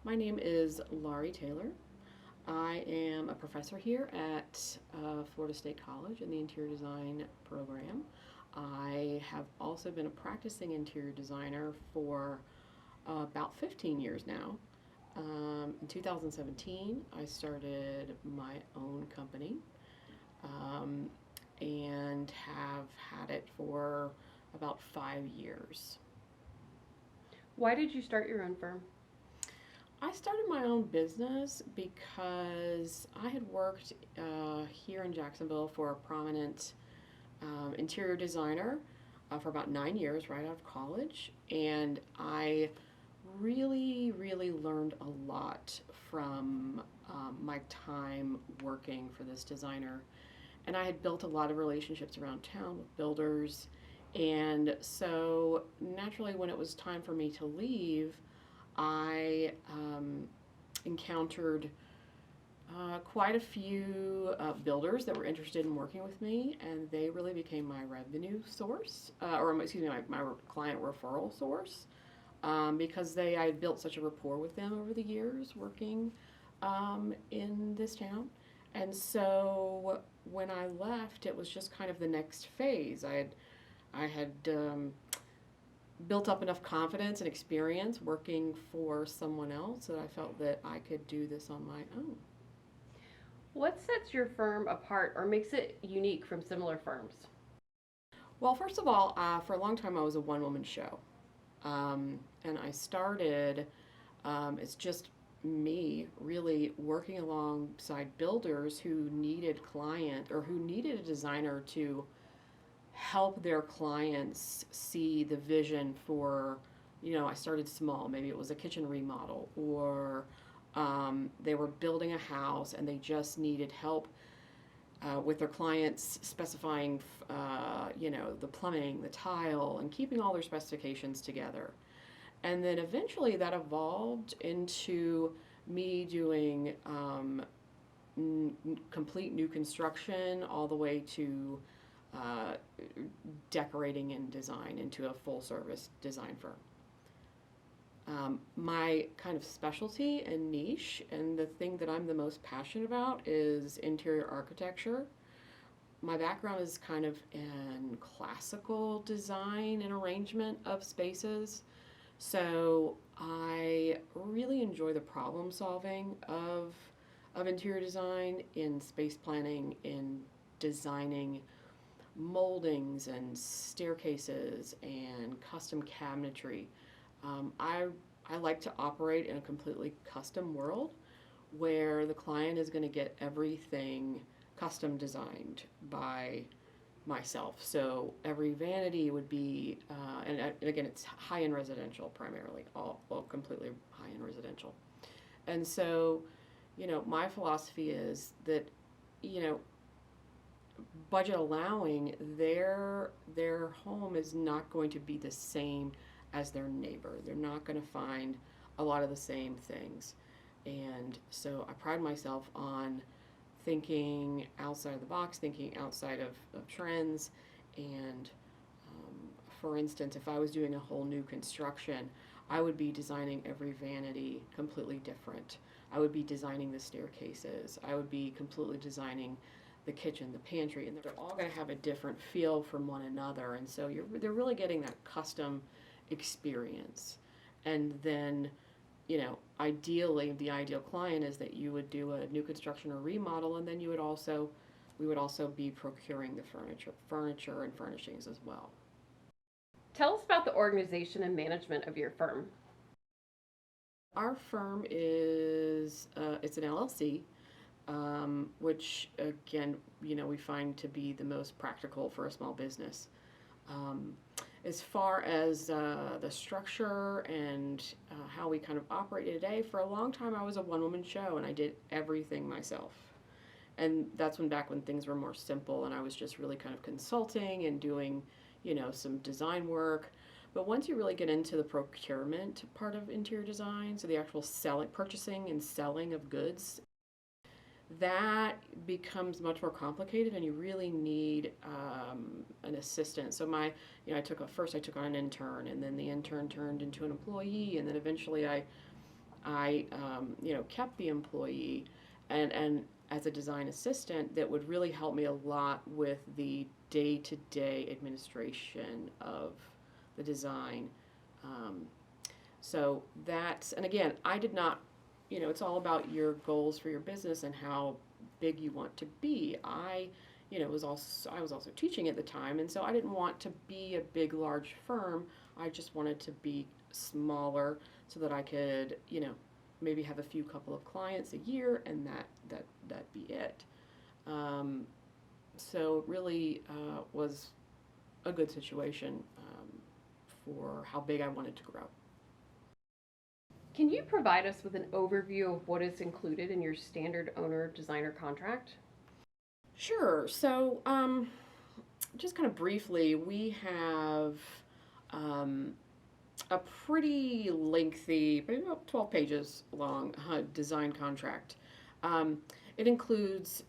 My name is Laurie Taylor. I am a professor here at Florida State College in the interior design program. I have also been a practicing interior designer for about 15 years now. In 2017, I started my own company um, and have had it for about 5 years. Why did you start your own firm? I started my own business because I had worked here in Jacksonville for a prominent interior designer for about 9 years right out of college. And I really learned a lot from my time working for this designer. And I had built a lot of relationships around town with builders. And so naturally, when it was time for me to leave, I encountered quite a few builders that were interested in working with me, and they really became my revenue source, or excuse me, my client referral source, because I had built such a rapport with them over the years working in this town. And so when I left, it was just kind of the next phase. I had built up enough confidence and experience working for someone else that I felt that I could do this on my own. What sets your firm apart or makes it unique from similar firms? Well, first of all, for a long time I was a one woman show. And I started as just me really working alongside builders who needed who needed a designer to help their clients see the vision for, I started small. Maybe it was a kitchen remodel, or they were building a house and they just needed help with their clients specifying, the plumbing, the tile, and keeping all their specifications together. And then eventually that evolved into me doing complete new construction all the way to uh, decorating and design into a full service design firm. My kind of specialty and niche, and the thing that I'm the most passionate about, is interior architecture. My background is kind of in classical design and arrangement of spaces. So I really enjoy the problem solving of interior design in space planning, in designing moldings and staircases and custom cabinetry. Um, I I like to operate in a completely custom world where the client is going to get everything custom designed by myself. So every vanity would be, and again, it's high end residential primarily, all well, completely high end residential. And so, my philosophy is that, you know, budget allowing, their home is not going to be the same as their neighbor. They're not going to find a lot of the same things. And so I pride myself on thinking outside of the box, thinking outside of trends. And for instance, if I was doing a whole new construction, I would be designing every vanity completely different. I would be designing the staircases. I would be completely designing the kitchen, the pantry, and they're all going to have a different feel from one another. And so they're really getting that custom experience. And then, ideally, the ideal client is that you would do a new construction or remodel, and then we would also be procuring the furniture and furnishings as well. Tell us about the organization and management of your firm. Our firm is it's an LLC, which again, we find to be the most practical for a small business. Um, as far as the structure and how we kind of operate today, for a long time I was a one woman show and I did everything myself. And that's back when things were more simple and I was just really kind of consulting and doing, some design work. But once you really get into the procurement part of interior design, so the actual purchasing and selling of goods, that becomes much more complicated and you really need an assistant. So I took on an intern, and then the intern turned into an employee, and then eventually I, kept the employee, and as a design assistant, that would really help me a lot with the day-to-day administration of the design. Um, so that's, and again, I did not, it's all about your goals for your business and how big you want to be. I was also teaching at the time, and so I didn't want to be a big, large firm. I just wanted to be smaller so that I could, maybe have a few couple of clients a year, and that be it. Um, so it really was a good situation for how big I wanted to grow. Can you provide us with an overview of what is included in your standard owner designer contract? Sure. So, just kind of briefly, we have um, a pretty lengthy, maybe about 12 pages long, design contract. Um, it includes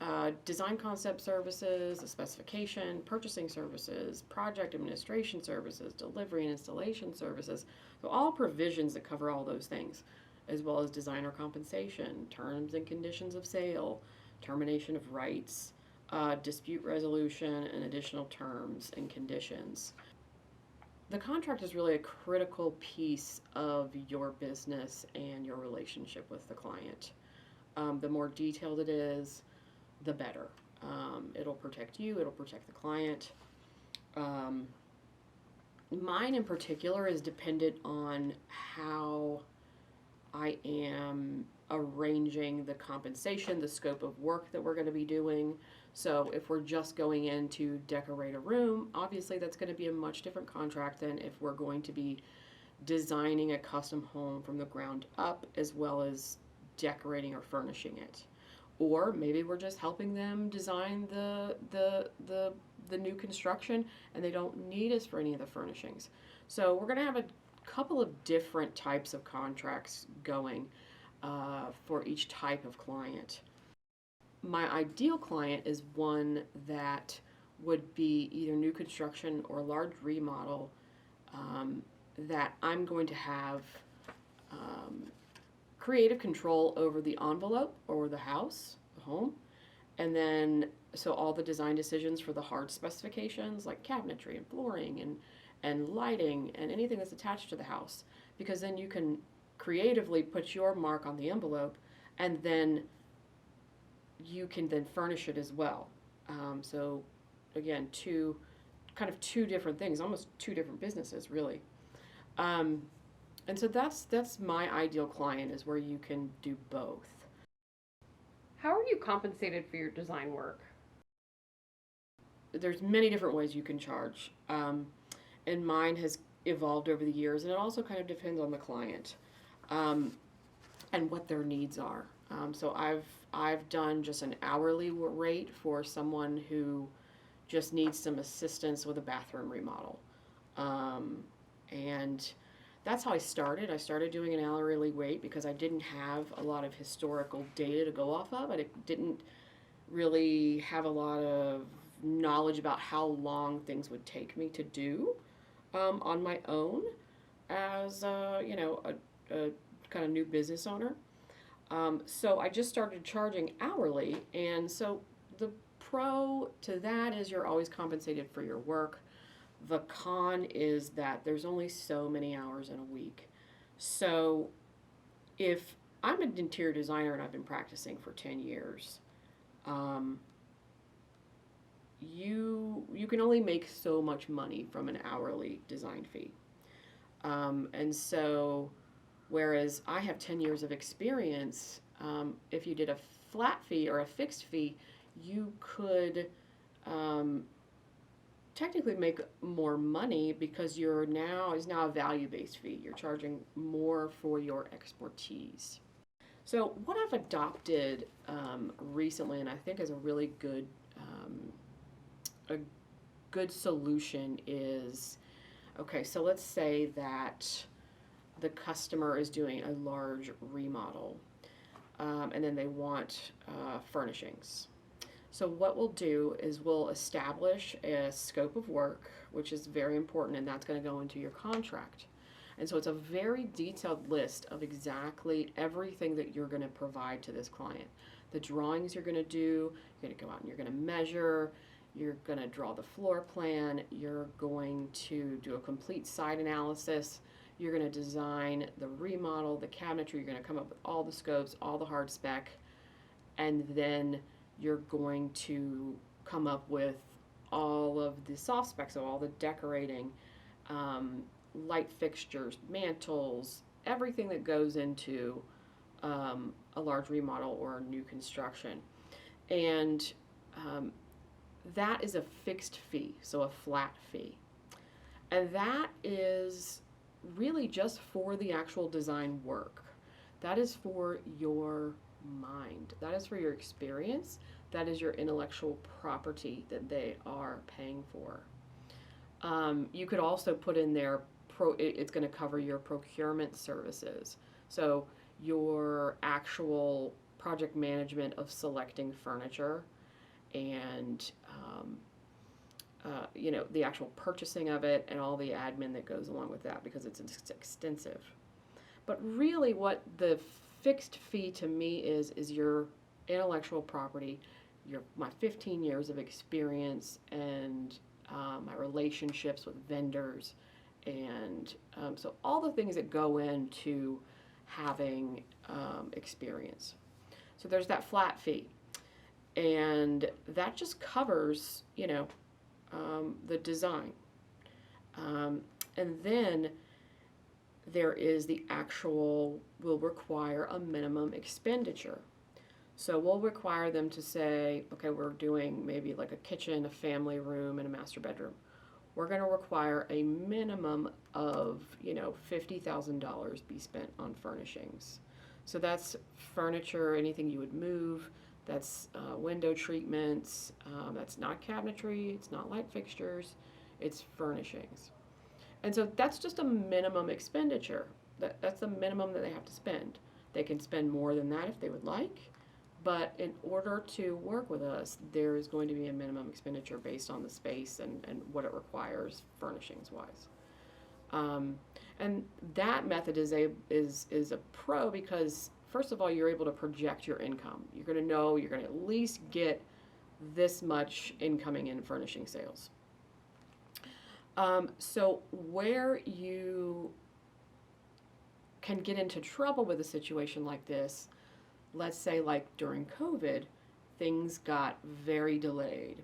design concept services, a specification, purchasing services, project administration services, delivery and installation services. So, all provisions that cover all those things, as well as designer compensation, terms and conditions of sale, termination of rights, dispute resolution, and additional terms and conditions. The contract is really a critical piece of your business and your relationship with the client. The more detailed it is, the better. It'll protect you, it'll protect the client. Um, Mine in particular is dependent on how I am arranging the compensation, the scope of work that we're going to be doing. So if we're just going in to decorate a room, obviously that's going to be a much different contract than if we're going to be designing a custom home from the ground up, as well as decorating or furnishing it. Or maybe we're just helping them design the new construction, and they don't need us for any of the furnishings. So we're going to have a couple of different types of contracts going for each type of client. My ideal client is one that would be either new construction or large remodel, that I'm going to have um, creative control over the envelope or the house, the home, and then so all the design decisions for the hard specifications like cabinetry and flooring and lighting and anything that's attached to the house, because then you can creatively put your mark on the envelope, and then you can then furnish it as well. So again, two different things, almost two different businesses really. Um, and so that's my ideal client, is where you can do both. How are you compensated for your design work? There's many different ways you can charge, and mine has evolved over the years, and it also kind of depends on the client um, and what their needs are. So I've done just an hourly rate for someone who just needs some assistance with a bathroom remodel. And that's how I started. I started doing an hourly rate because I didn't have a lot of historical data to go off of. I didn't really have a lot of knowledge about how long things would take me to do on my own as a kind of new business owner. So I just started charging hourly, and so the pro to that is you're always compensated for your work. The con is that there's only so many hours in a week. So if I'm an interior designer and I've been practicing for 10 years, um, you can only make so much money from an hourly design fee. And so whereas I have 10 years of experience, if you did a flat fee or a fixed fee, you could technically make more money because is now a value-based fee. You're charging more for your expertise. So what I've adopted recently, and I think is a good solution, is okay. So let's say that the customer is doing a large remodel, and then they want furnishings. So what we'll do is we'll establish a scope of work, which is very important, and that's going to go into your contract. And so it's a very detailed list of exactly everything that you're going to provide to this client. The drawings you're going to do, you're going to go out and you're going to measure, you're going to draw the floor plan, you're going to do a complete site analysis, you're going to design the remodel, the cabinetry, you're going to come up with all the scopes, all the hard spec, and then you're going to come up with all of the soft specs, so all the decorating, light fixtures, mantles, everything that goes into a large remodel or new construction. And that is a fixed fee, so a flat fee. And that is really just for the actual design work. That is for your mind. That is for your experience. That is your intellectual property that they are paying for. You could also put in there, it's going to cover your procurement services. So your actual project management of selecting furniture and the actual purchasing of it and all the admin that goes along with that, because it's extensive. But really what the fixed fee to me is your intellectual property, my 15 years of experience, and my relationships with vendors, and so all the things that go into having experience. So there's that flat fee, and that just covers, the design. And then there is the actual, will require a minimum expenditure. So we'll require them to say, okay, we're doing maybe like a kitchen, a family room, and a master bedroom. We're going to require a minimum of, $50,000 be spent on furnishings. So that's furniture, anything you would move. That's window treatments. That's not cabinetry. It's not light fixtures. It's furnishings. And so that's just a minimum expenditure. That's the minimum that they have to spend. They can spend more than that if they would like, but in order to work with us, there is going to be a minimum expenditure based on the space and what it requires furnishings-wise. And that method is a pro because, first of all, you're able to project your income. You're going to know you're going to at least get this much incoming in furnishing sales. So where you can get into trouble with a situation like this, let's say like during COVID, things got very delayed.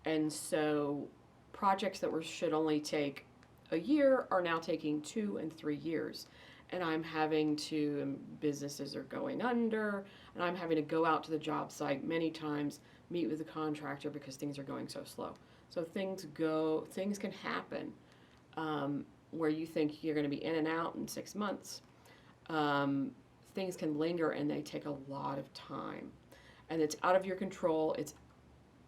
And so projects that should only take a year are now taking 2 and 3 years. And I'm having to, businesses are going under, and I'm having to go out to the job site many times, meet with the contractor because things are going so slow. So things can happen where you think you're going to be in and out in 6 months. Things can linger and they take a lot of time. And it's out of your control, it's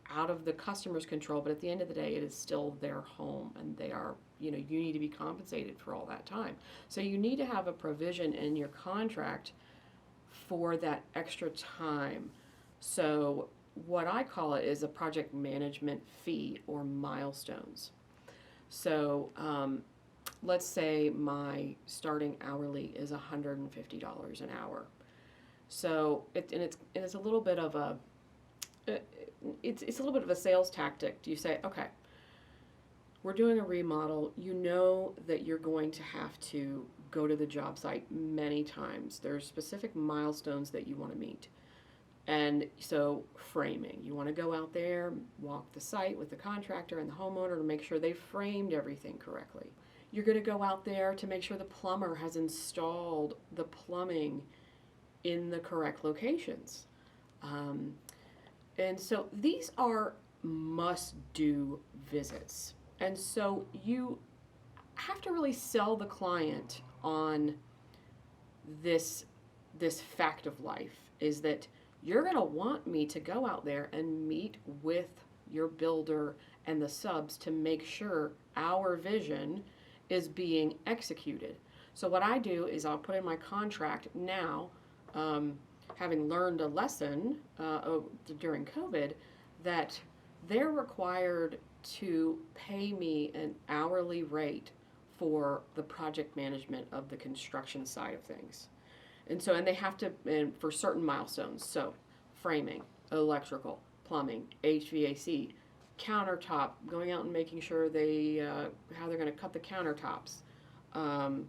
out of the customer's control, but at the end of the day, it is still their home and they are, you need to be compensated for all that time. So you need to have a provision in your contract for that extra time. So what I call it is a project management fee or milestones. So let's say my starting hourly is $150 an hour. So it's a little bit of a it's a little bit of a sales tactic. You say, okay, we're doing a remodel. You know that you're going to have to go to the job site many times. There's specific milestones that you want to meet. And so framing, you want to go out there, walk the site with the contractor and the homeowner to make sure they framed everything correctly. You're going to go out there to make sure the plumber has installed the plumbing in the correct locations. And so these are must-do visits. And so you have to really sell the client on this fact of life, is that you're going to want me to go out there and meet with your builder and the subs to make sure our vision is being executed. So what I do is I'll put in my contract now, having learned a lesson during COVID, that they're required to pay me an hourly rate for the project management of the construction side of things. And so, and they have to, and for certain milestones, so framing, electrical, plumbing, HVAC, countertop, going out and making sure how they're going to cut the countertops, um,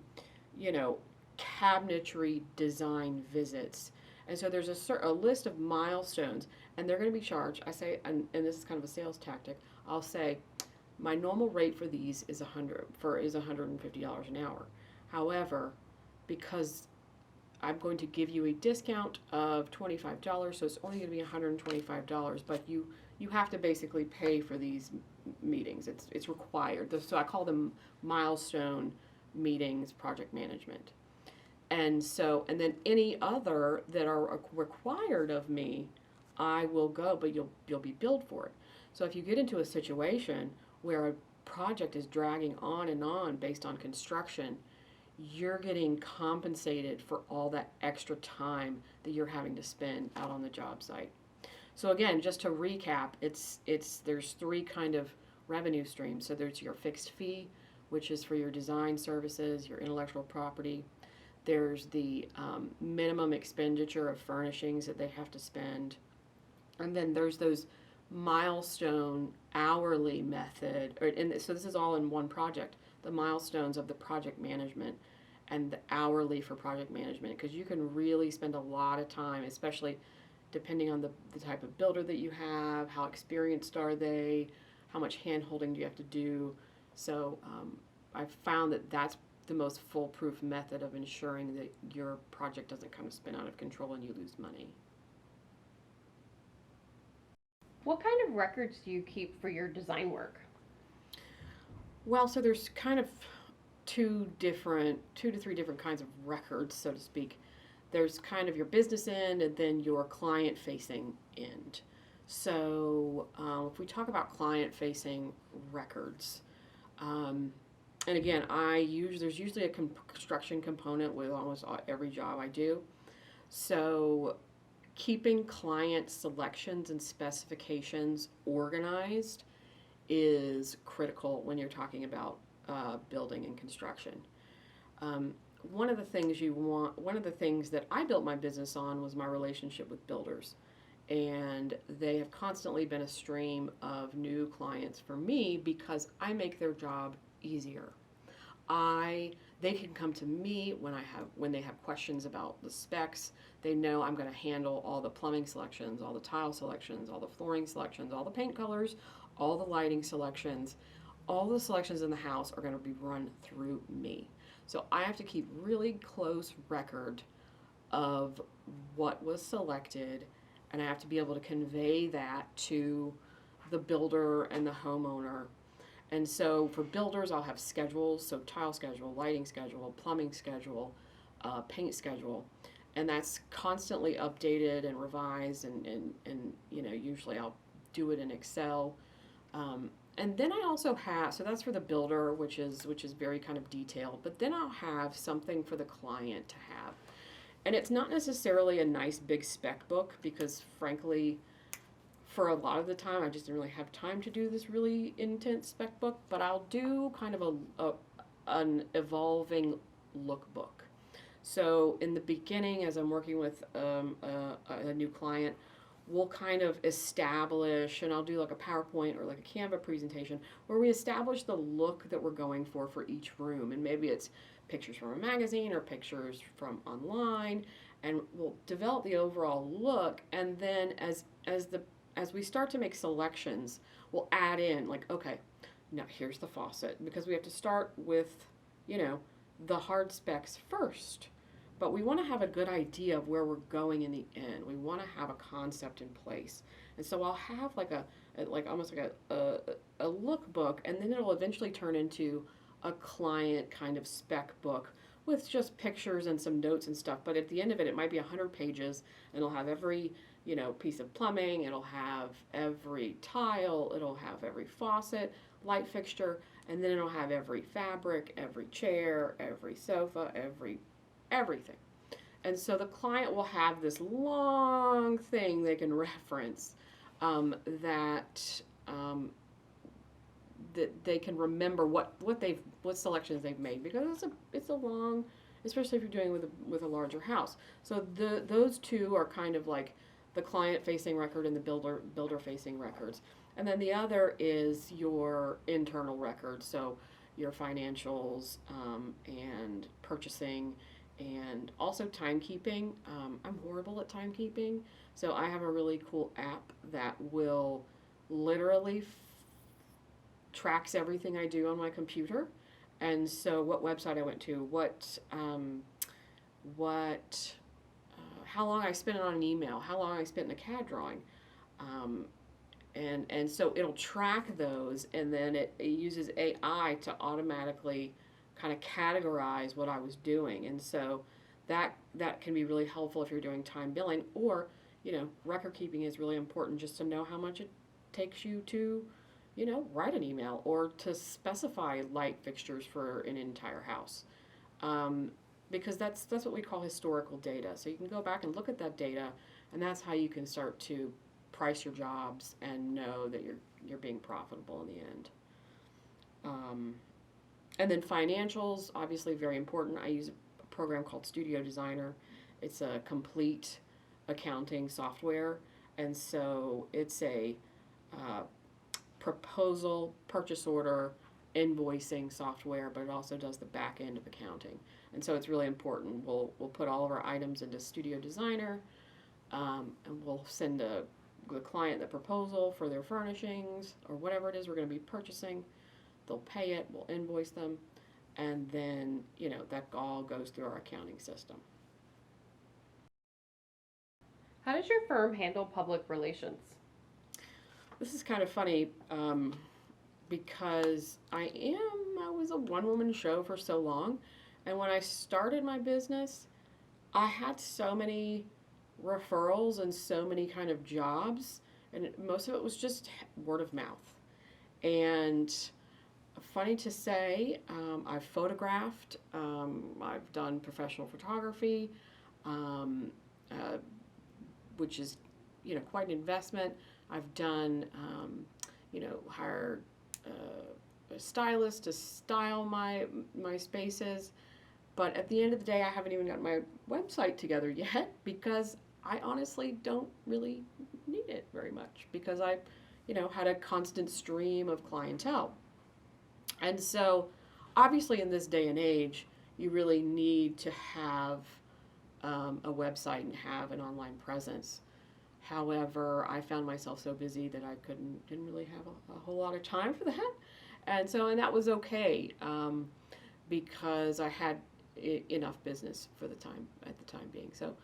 you know, cabinetry design visits. And so there's a list of milestones, and they're going to be charged. I say, and this is kind of a sales tactic. I'll say, my normal rate for these is $150 an hour. However, because I'm going to give you a discount of $25, so it's only going to be $125, but you have to basically pay for these meetings. It's required. So I call them milestone meetings, project management. And so, and then any other that are required of me, I will go, but you'll be billed for it. So if you get into a situation where a project is dragging on and on based on construction, you're getting compensated for all that extra time that you're having to spend out on the job site. So again, just to recap, there's three kind of revenue streams. So there's your fixed fee, which is for your design services, your intellectual property. There's the minimum expenditure of furnishings that they have to spend. And then there's those milestone hourly method, and so this is all in one project, the milestones of the project management and the hourly for project management, because you can really spend a lot of time, especially depending on the type of builder that you have, how experienced are they, how much hand holding do you have to do. So I've found that that's the most foolproof method of ensuring that your project doesn't kind of spin out of control and you lose money. What kind of records do you keep for your design work? Well, so there's kind of two to three different kinds of records, so to speak. There's kind of your business end and then your client facing end. So if we talk about client facing records, and again, there's usually a construction component with almost every job I do. So keeping client selections and specifications organized is critical when you're talking about building and construction. One of the things that I built my business on was my relationship with builders. And they have constantly been a stream of new clients for me because I make their job easier. They can come to me when they have questions about the specs. They know I'm going to handle all the plumbing selections, all the tile selections, all the flooring selections, all the paint colors, all the lighting selections. All the selections in the house are going to be run through me. So I have to keep really close record of what was selected, and I have to be able to convey that to the builder and the homeowner. And so for builders, I'll have schedules, so tile schedule, lighting schedule, plumbing schedule, paint schedule, and that's constantly updated and revised, and usually I'll do it in Excel. And then I also have, so that's for the builder, which is very kind of detailed, but then I'll have something for the client to have. And it's not necessarily a nice big spec book because frankly, for a lot of the time, I just didn't really have time to do this really intense spec book, but I'll do kind of an evolving lookbook. So in the beginning, as I'm working with a new client, we'll kind of establish, and I'll do like a PowerPoint or like a Canva presentation where we establish the look that we're going for each room. And maybe it's pictures from a magazine or pictures from online, and we'll develop the overall look. And then as we start to make selections, we'll add in like, okay, now here's the faucet, because we have to start with, the hard specs first. But we want to have a good idea of where we're going in the end. We want to have a concept in place. And so I'll have almost like a lookbook, and then it'll eventually turn into a client kind of spec book with just pictures and some notes and stuff. But at the end of it, it might be 100 pages, and it'll have every, piece of plumbing, it'll have every tile, it'll have every faucet, light fixture, and then it'll have every fabric, every chair, every sofa, everything. And so the client will have this long thing they can reference that that they can remember what selections they've made, because it's a long, especially if you're doing with a larger house. So those two are kind of like the client facing record and the builder facing records. And then the other is your internal records, so your financials, and purchasing, and also timekeeping. I'm horrible at timekeeping, so I have a really cool app that will literally tracks everything I do on my computer. And so, what website I went to, how long I spent on an email, how long I spent in a CAD drawing, um, and so it'll track those, and then it uses AI to automatically kind of categorize what I was doing, and so that can be really helpful if you're doing time billing, or record keeping is really important just to know how much it takes you to write an email or to specify light fixtures for an entire house. Because that's what we call historical data. So you can go back and look at that data, and that's how you can start to price your jobs and know that you're being profitable in the end. And then financials, obviously very important. I use a program called Studio Designer. It's a complete accounting software, and so it's a proposal, purchase order, invoicing software, but it also does the back end of accounting. And so it's really important. We'll put all of our items into Studio Designer, and we'll send the client the proposal for their furnishings or whatever it is we're going to be purchasing. They'll pay it, we'll invoice them, and then that all goes through our accounting system. How does your firm handle public relations? This is kind of funny, because I was a one-woman show for so long, and when I started my business, I had so many referrals and so many kind of jobs, and most of it was just word of mouth. And funny to say, I've photographed, I've done professional photography, which is quite an investment. I've done hired a stylist to style my spaces, but at the end of the day, I haven't even got my website together yet, because I honestly don't really need it very much, because I had a constant stream of clientele. And so obviously in this day and age, you really need to have a website and have an online presence. However, I found myself so busy that I didn't really have a whole lot of time for that. And that was okay, because I had enough business for at the time being. So,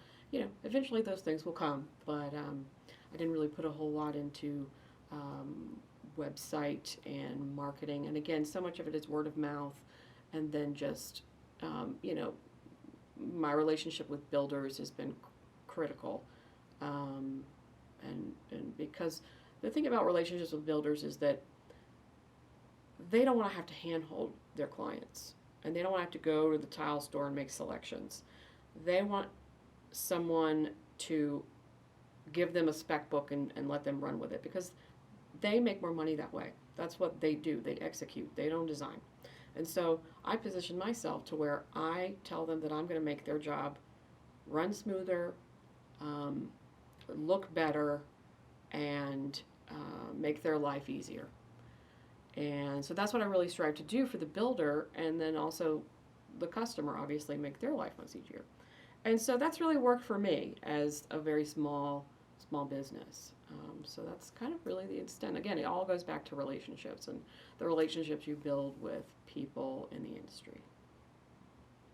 eventually those things will come, but I didn't really put a whole lot into website and marketing. And again, so much of it is word of mouth, and then just, my relationship with builders has been critical. And because the thing about relationships with builders is that they don't want to have to handhold their clients, and they don't want to have to go to the tile store and make selections. They want someone to give them a spec book and let them run with it, because they make more money that way. That's what they do. They execute. They don't design. And so I position myself to where I tell them that I'm going to make their job run smoother, look better, and make their life easier. And so that's what I really strive to do for the builder, and then also the customer, obviously, make their life much easier. And so that's really worked for me as a very small business. So that's kind of really the extent. Again, it all goes back to relationships and the relationships you build with people in the industry.